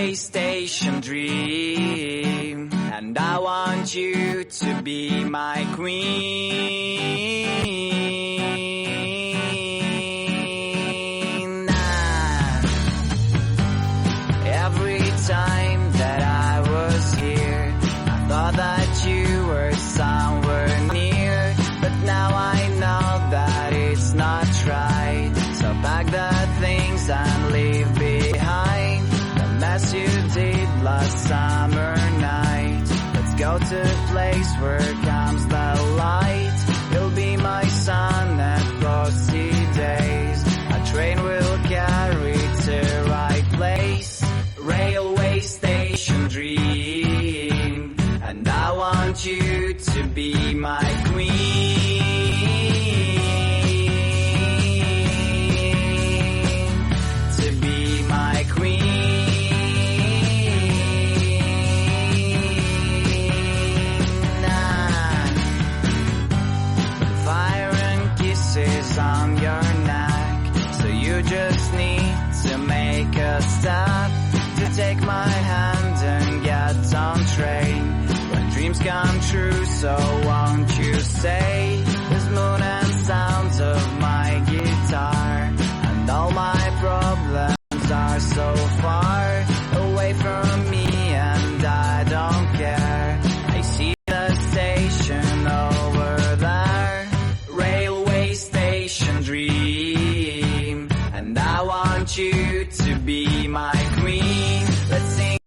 railway station dream, and I want you to be my queen. Every time that I was here, I thought that you were somewhere near, but now I know that it's not right. So pack the things and leave behind the mess you did last summer night. Let's go to a place where comes the light. You'll be my sun and frosty days. A train will carry to right place. Railway station dream, and I want you to be my queen. To be my queen. Fire and kisses on your neck, so you just need to make a step. Take my hand and get on train when dreams come true, so won't you say